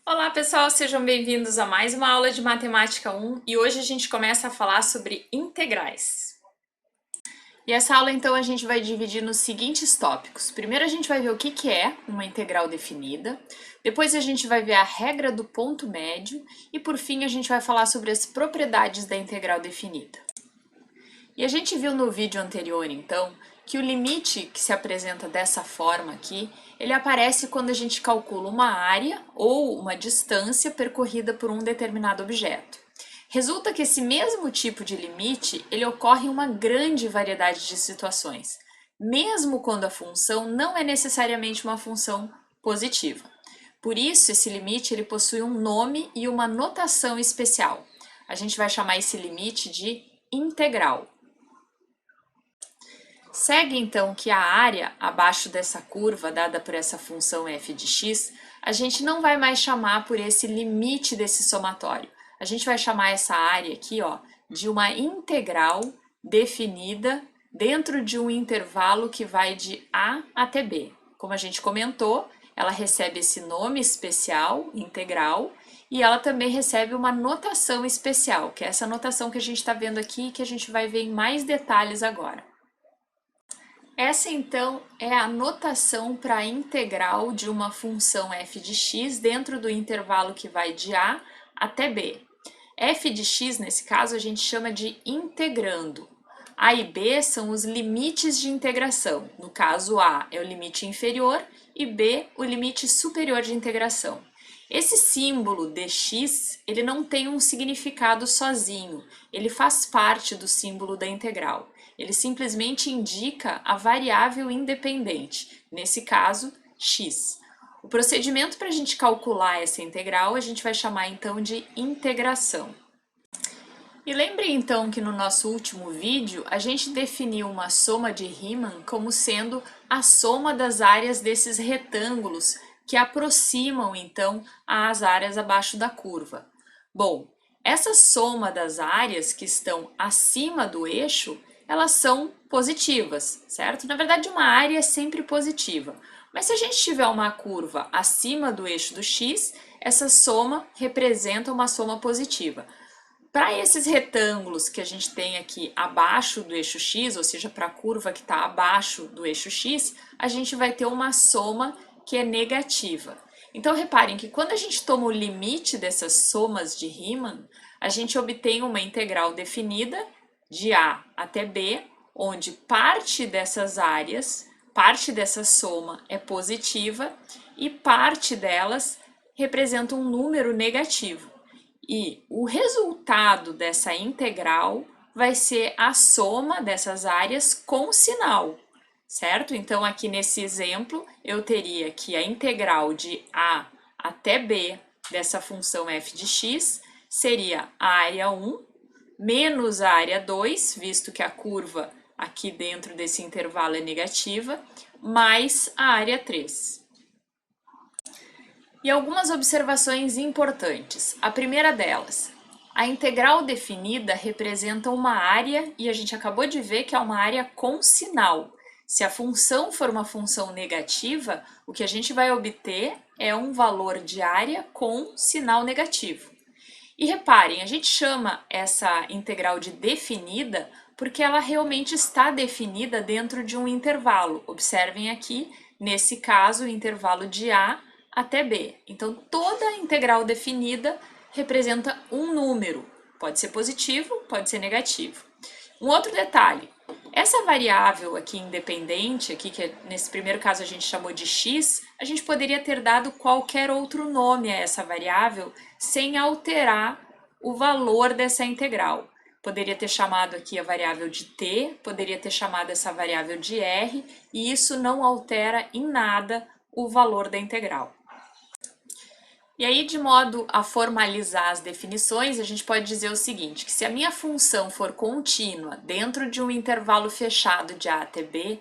Olá pessoal, sejam bem-vindos a mais uma aula de Matemática 1 e hoje a gente começa a falar sobre integrais. E essa aula então a gente vai dividir nos seguintes tópicos. Primeiro a gente vai ver o que é uma integral definida, depois a gente vai ver a regra do ponto médio e por fim a gente vai falar sobre as propriedades da integral definida. E a gente viu no vídeo anterior, então, que o limite que se apresenta dessa forma aqui, ele aparece quando a gente calcula uma área ou uma distância percorrida por um determinado objeto. Resulta que esse mesmo tipo de limite, ele ocorre em uma grande variedade de situações, mesmo quando a função não é necessariamente uma função positiva. Por isso, esse limite ele possui um nome e uma notação especial. A gente vai chamar esse limite de integral. Segue então que a área abaixo dessa curva dada por essa função f de x, a gente não vai mais chamar por esse limite desse somatório. A gente vai chamar essa área aqui, ó, de uma integral definida dentro de um intervalo que vai de a até b. Como a gente comentou, ela recebe esse nome especial, integral, e ela também recebe uma notação especial, que é essa notação que a gente está vendo aqui, que a gente vai ver em mais detalhes agora. Essa então é a notação para a integral de uma função f de x dentro do intervalo que vai de a até b. F de x, nesse caso, a gente chama de integrando. A e b são os limites de integração. No caso, a é o limite inferior e b o limite superior de integração. Esse símbolo dx, ele não tem um significado sozinho, ele faz parte do símbolo da integral. Ele simplesmente indica a variável independente, nesse caso, x. O procedimento para a gente calcular essa integral, a gente vai chamar então de integração. E lembre então que no nosso último vídeo, a gente definiu uma soma de Riemann como sendo a soma das áreas desses retângulos que aproximam então as áreas abaixo da curva. Bom, essa soma das áreas que estão acima do eixo, elas são positivas, certo? Na verdade, uma área é sempre positiva. Mas se a gente tiver uma curva acima do eixo do x, essa soma representa uma soma positiva. Para esses retângulos que a gente tem aqui abaixo do eixo x, ou seja, para a curva que está abaixo do eixo x, a gente vai ter uma soma que é negativa. Então, reparem que quando a gente toma o limite dessas somas de Riemann, a gente obtém uma integral definida de a até b, onde parte dessas áreas, parte dessa soma é positiva e parte delas representa um número negativo. E o resultado dessa integral vai ser a soma dessas áreas com sinal, certo? Então, aqui nesse exemplo, eu teria que a integral de a até b dessa função f de x seria a área 1 menos a área 2, visto que a curva aqui dentro desse intervalo é negativa, mais a área 3. E algumas observações importantes. A primeira delas, a integral definida representa uma área e a gente acabou de ver que é uma área com sinal. Se a função for uma função negativa, o que a gente vai obter é um valor de área com sinal negativo. E reparem, a gente chama essa integral de definida porque ela realmente está definida dentro de um intervalo. Observem aqui, nesse caso, o intervalo de a até b. Então, toda integral definida representa um número. Pode ser positivo, pode ser negativo. Um outro detalhe, essa variável aqui independente, aqui que nesse primeiro caso a gente chamou de x, a gente poderia ter dado qualquer outro nome a essa variável sem alterar o valor dessa integral. Poderia ter chamado aqui a variável de t, poderia ter chamado essa variável de r, e isso não altera em nada o valor da integral. E aí, de modo a formalizar as definições, a gente pode dizer o seguinte, que se a minha função for contínua dentro de um intervalo fechado de a até b,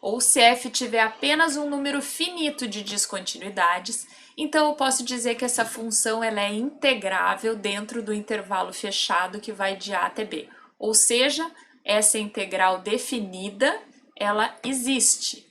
ou se f tiver apenas um número finito de descontinuidades, então eu posso dizer que essa função ela é integrável dentro do intervalo fechado que vai de a até b. Ou seja, essa integral definida, ela existe.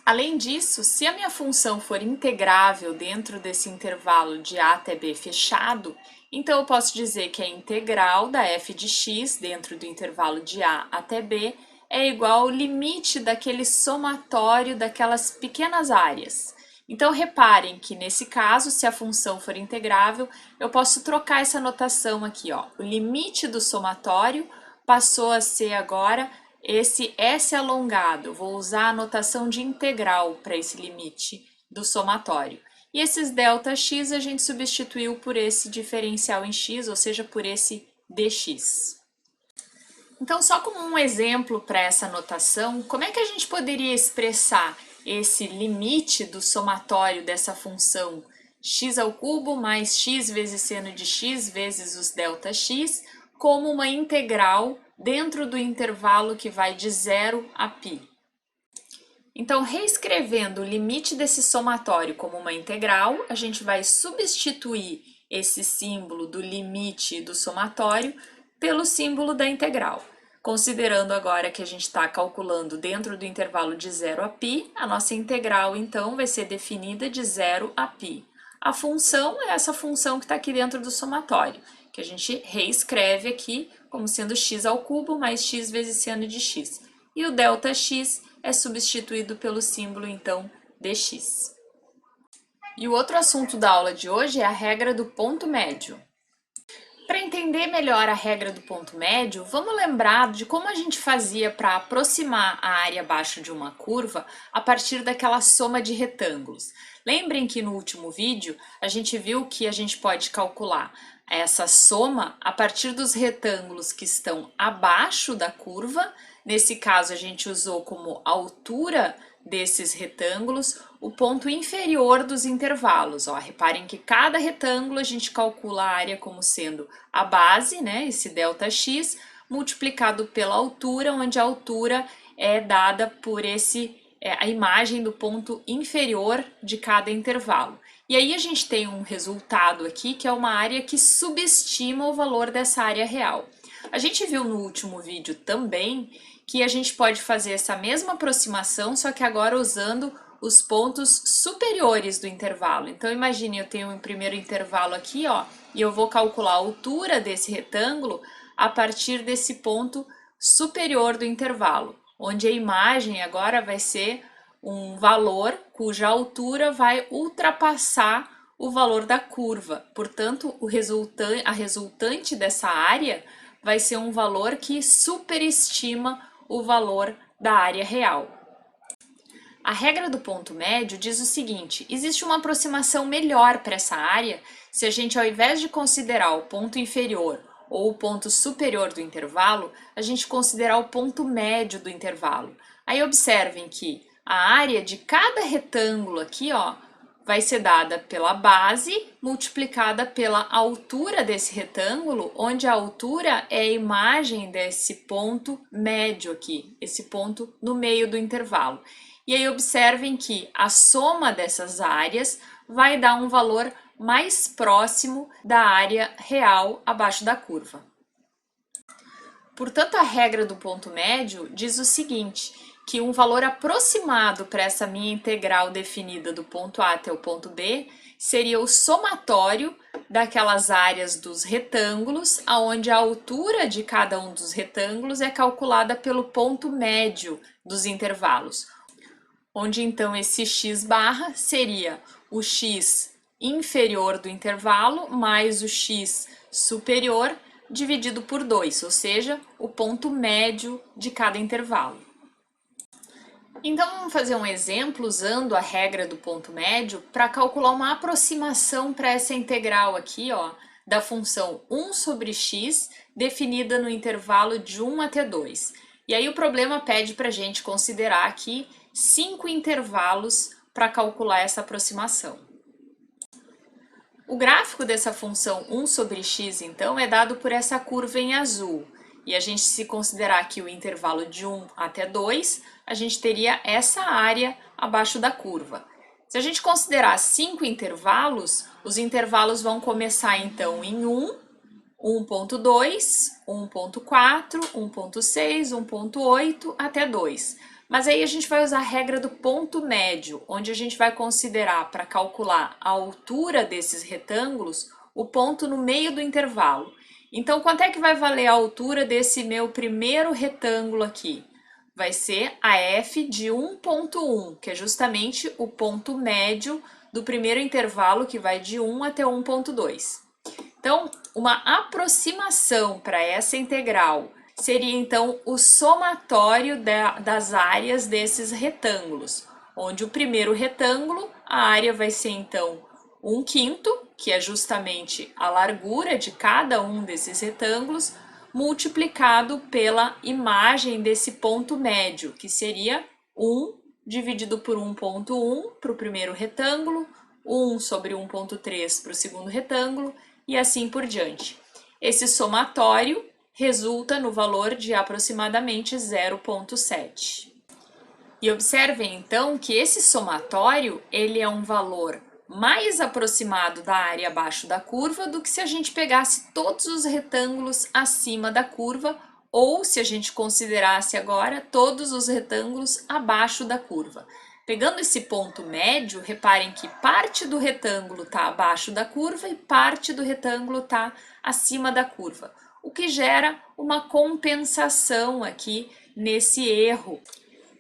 Além disso, se a minha função for integrável dentro desse intervalo de a até b fechado, então eu posso dizer que a integral da f de x dentro do intervalo de a até b é igual ao limite daquele somatório daquelas pequenas áreas. Então reparem que nesse caso, se a função for integrável, eu posso trocar essa notação aqui, ó. O limite do somatório passou a ser agora esse S alongado. Vou usar a notação de integral para esse limite do somatório. E esses ΔX a gente substituiu por esse diferencial em x, ou seja, por esse dx. Então, só como um exemplo para essa notação, como é que a gente poderia expressar esse limite do somatório dessa função x ao cubo mais x vezes seno de x vezes os ΔX como uma integral dentro do intervalo que vai de 0 a π? Então, reescrevendo o limite desse somatório como uma integral, a gente vai substituir esse símbolo do limite do somatório pelo símbolo da integral. Considerando agora que a gente está calculando dentro do intervalo de 0 a π, a nossa integral, então, vai ser definida de 0 a π. A função é essa função que está aqui dentro do somatório, que a gente reescreve aqui como sendo x ao cubo mais x vezes seno de x. E o ΔX é substituído pelo símbolo, então, dx. E o outro assunto da aula de hoje é a regra do ponto médio. Para entender melhor a regra do ponto médio, vamos lembrar de como a gente fazia para aproximar a área abaixo de uma curva a partir daquela soma de retângulos. Lembrem que no último vídeo a gente viu que a gente pode calcular essa soma a partir dos retângulos que estão abaixo da curva. Nesse caso, a gente usou como altura desses retângulos o ponto inferior dos intervalos. Ó, reparem que cada retângulo a gente calcula a área como sendo a base, né, esse ΔX, multiplicado pela altura, onde a altura é dada por a imagem do ponto inferior de cada intervalo. E aí a gente tem um resultado aqui que é uma área que subestima o valor dessa área real. A gente viu no último vídeo também que a gente pode fazer essa mesma aproximação, só que agora usando os pontos superiores do intervalo. Então imagine, eu tenho um primeiro intervalo aqui, ó, e eu vou calcular a altura desse retângulo a partir desse ponto superior do intervalo, onde a imagem agora vai ser um valor cuja altura vai ultrapassar o valor da curva. Portanto, a resultante dessa área vai ser um valor que superestima o valor da área real. A regra do ponto médio diz o seguinte: existe uma aproximação melhor para essa área se a gente, ao invés de considerar o ponto inferior ou o ponto superior do intervalo, a gente considerar o ponto médio do intervalo. Aí observem que a área de cada retângulo aqui, ó, vai ser dada pela base multiplicada pela altura desse retângulo, onde a altura é a imagem desse ponto médio aqui, esse ponto no meio do intervalo. E aí observem que a soma dessas áreas vai dar um valor mais próximo da área real abaixo da curva. Portanto, a regra do ponto médio diz o seguinte, que um valor aproximado para essa minha integral definida do ponto A até o ponto B seria o somatório daquelas áreas dos retângulos, onde a altura de cada um dos retângulos é calculada pelo ponto médio dos intervalos, onde então esse x barra seria o x inferior do intervalo mais o x superior dividido por 2, ou seja, o ponto médio de cada intervalo. Então, vamos fazer um exemplo usando a regra do ponto médio para calcular uma aproximação para essa integral aqui, ó, da função 1 sobre x definida no intervalo de 1 até 2. E aí o problema pede para a gente considerar aqui 5 intervalos para calcular essa aproximação. O gráfico dessa função 1 sobre x, então, é dado por essa curva em azul. E a gente, se considerar aqui o intervalo de 1 até 2, a gente teria essa área abaixo da curva. Se a gente considerar 5 intervalos, os intervalos vão começar então em 1, 1.2, 1.4, 1.6, 1.8 até 2. Mas aí a gente vai usar a regra do ponto médio, onde a gente vai considerar para calcular a altura desses retângulos o ponto no meio do intervalo. Então, quanto é que vai valer a altura desse meu primeiro retângulo aqui? Vai ser a f de 1,1, que é justamente o ponto médio do primeiro intervalo, que vai de 1 até 1,2. Então, uma aproximação para essa integral seria então o somatório das áreas desses retângulos, onde o primeiro retângulo, a área vai ser então 1/5, que é justamente a largura de cada um desses retângulos, multiplicado pela imagem desse ponto médio, que seria 1 dividido por 1,1 para o primeiro retângulo, 1 sobre 1,3 para o segundo retângulo, e assim por diante. Esse somatório resulta no valor de aproximadamente 0,7. E observem então que esse somatório ele é um valor mais aproximado da área abaixo da curva do que se a gente pegasse todos os retângulos acima da curva ou se a gente considerasse agora todos os retângulos abaixo da curva. Pegando esse ponto médio, reparem que parte do retângulo está abaixo da curva e parte do retângulo está acima da curva, o que gera uma compensação aqui nesse erro.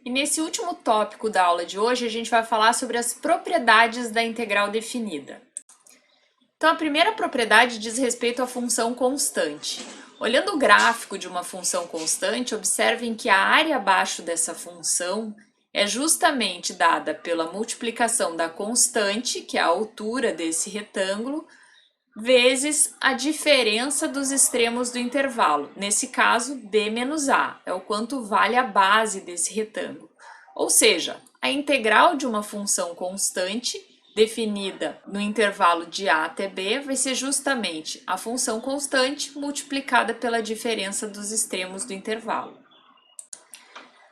E nesse último tópico da aula de hoje, a gente vai falar sobre as propriedades da integral definida. Então, a primeira propriedade diz respeito à função constante. Olhando o gráfico de uma função constante, observem que a área abaixo dessa função é justamente dada pela multiplicação da constante, que é a altura desse retângulo, vezes a diferença dos extremos do intervalo. Nesse caso, b menos a, é o quanto vale a base desse retângulo. Ou seja, a integral de uma função constante, definida no intervalo de a até b, vai ser justamente a função constante multiplicada pela diferença dos extremos do intervalo.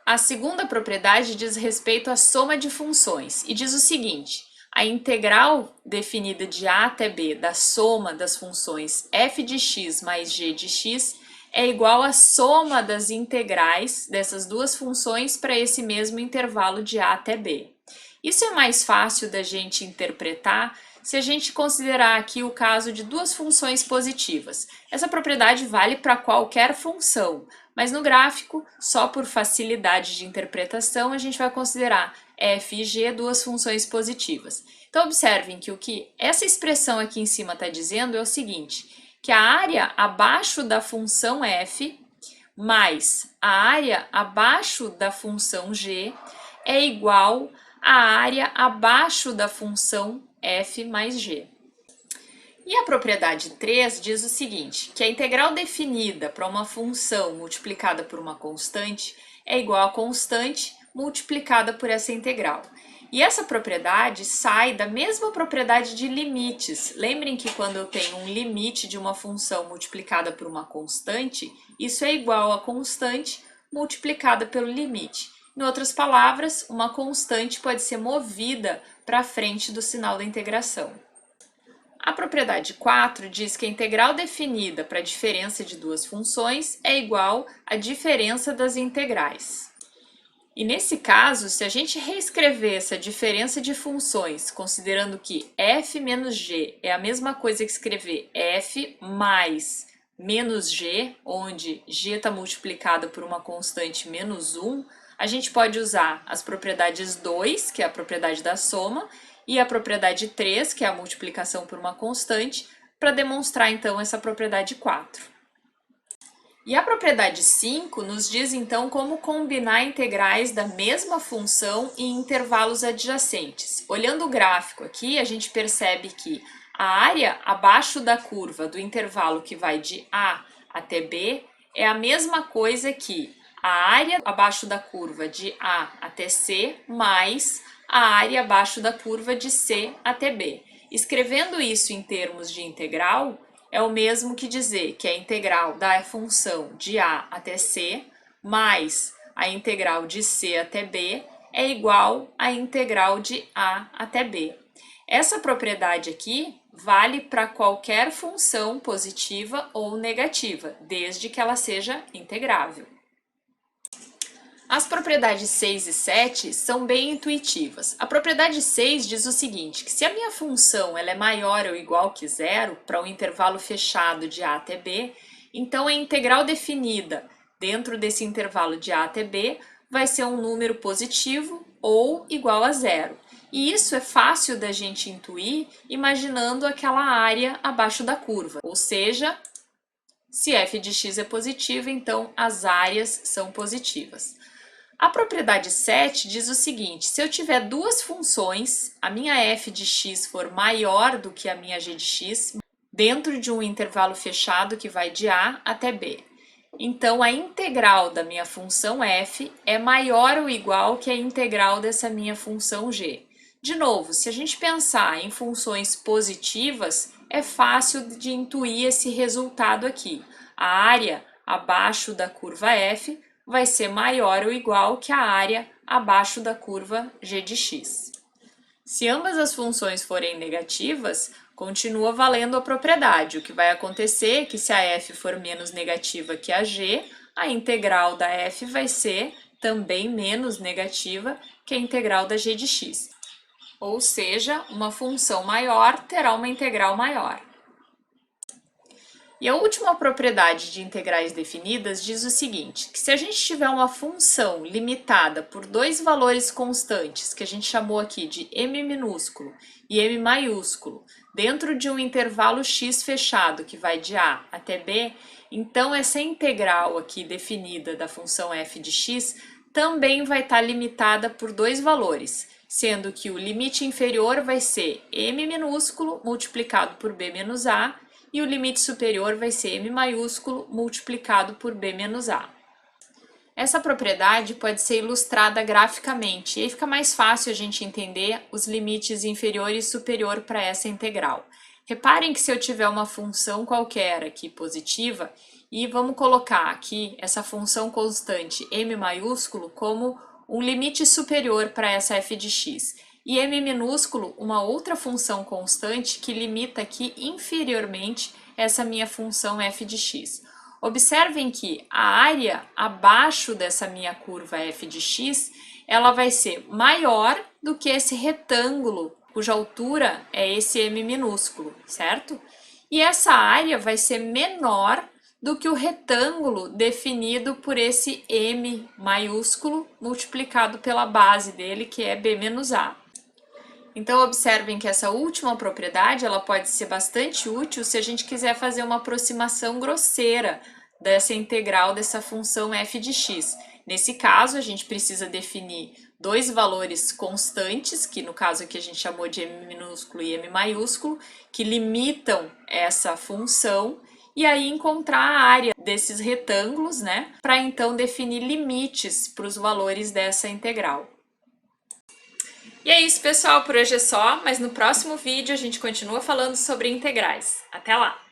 A segunda propriedade diz respeito à soma de funções e diz o seguinte: a integral definida de a até b da soma das funções f de x mais g de x é igual à soma das integrais dessas duas funções para esse mesmo intervalo de a até b. Isso é mais fácil da gente interpretar se a gente considerar aqui o caso de duas funções positivas. Essa propriedade vale para qualquer função, mas no gráfico, só por facilidade de interpretação, a gente vai considerar f e g duas funções positivas. Então, observem que o que essa expressão aqui em cima está dizendo é o seguinte, que a área abaixo da função f mais a área abaixo da função g é igual à área abaixo da função f mais g. E a propriedade 3 diz o seguinte, que a integral definida para uma função multiplicada por uma constante é igual a constante multiplicada por essa integral. E essa propriedade sai da mesma propriedade de limites. Lembrem que quando eu tenho um limite de uma função multiplicada por uma constante, isso é igual a constante multiplicada pelo limite. Em outras palavras, uma constante pode ser movida para frente do sinal da integração. A propriedade 4 diz que a integral definida para a diferença de duas funções é igual à diferença das integrais. E nesse caso, se a gente reescrever essa diferença de funções, considerando que f menos g é a mesma coisa que escrever f mais menos g, onde g está multiplicado por uma constante menos 1, a gente pode usar as propriedades 2, que é a propriedade da soma, e a propriedade 3, que é a multiplicação por uma constante, para demonstrar então essa propriedade 4. E a propriedade 5 nos diz então como combinar integrais da mesma função em intervalos adjacentes. Olhando o gráfico aqui, a gente percebe que a área abaixo da curva do intervalo que vai de A até B é a mesma coisa que a área abaixo da curva de A até C mais a área abaixo da curva de C até B. Escrevendo isso em termos de integral, é o mesmo que dizer que a integral da função de A até C mais a integral de C até B é igual à integral de A até B. Essa propriedade aqui vale para qualquer função positiva ou negativa, desde que ela seja integrável. As propriedades 6 e 7 são bem intuitivas. A propriedade 6 diz o seguinte, que se a minha função ela é maior ou igual que zero para um intervalo fechado de a até b, então a integral definida dentro desse intervalo de a até b vai ser um número positivo ou igual a zero. E isso é fácil da gente intuir imaginando aquela área abaixo da curva, ou seja, se f de x é positiva, então as áreas são positivas. A propriedade 7 diz o seguinte, se eu tiver duas funções, a minha f de x for maior do que a minha g de x, dentro de um intervalo fechado que vai de a até b. Então, a integral da minha função f é maior ou igual que a integral dessa minha função g. De novo, se a gente pensar em funções positivas, é fácil de intuir esse resultado aqui. A área abaixo da curva f vai ser maior ou igual que a área abaixo da curva g de x. Se ambas as funções forem negativas, continua valendo a propriedade. O que vai acontecer é que se a f for menos negativa que a g, a integral da f vai ser também menos negativa que a integral da g de x. Ou seja, uma função maior terá uma integral maior. E a última propriedade de integrais definidas diz o seguinte, que se a gente tiver uma função limitada por dois valores constantes, que a gente chamou aqui de m minúsculo e m maiúsculo, dentro de um intervalo x fechado, que vai de a até b, então essa integral aqui definida da função f de x também vai estar limitada por dois valores, sendo que o limite inferior vai ser m minúsculo multiplicado por b menos a, e o limite superior vai ser m maiúsculo multiplicado por b menos a. Essa propriedade pode ser ilustrada graficamente, e aí fica mais fácil a gente entender os limites inferior e superior para essa integral. Reparem que se eu tiver uma função qualquer aqui positiva, e vamos colocar aqui essa função constante m maiúsculo como um limite superior para essa f de x, e m minúsculo, uma outra função constante que limita aqui inferiormente essa minha função f de x. Observem que a área abaixo dessa minha curva f de x, ela vai ser maior do que esse retângulo, cuja altura é esse m minúsculo, certo? E essa área vai ser menor do que o retângulo definido por esse m maiúsculo multiplicado pela base dele, que é b menos a. Então, observem que essa última propriedade ela pode ser bastante útil se a gente quiser fazer uma aproximação grosseira dessa integral dessa função f de x. Nesse caso, a gente precisa definir dois valores constantes, que no caso aqui a gente chamou de m minúsculo e m maiúsculo, que limitam essa função, e aí encontrar a área desses retângulos, né, para então definir limites para os valores dessa integral. E é isso, pessoal, por hoje é só, mas no próximo vídeo a gente continua falando sobre integrais. Até lá!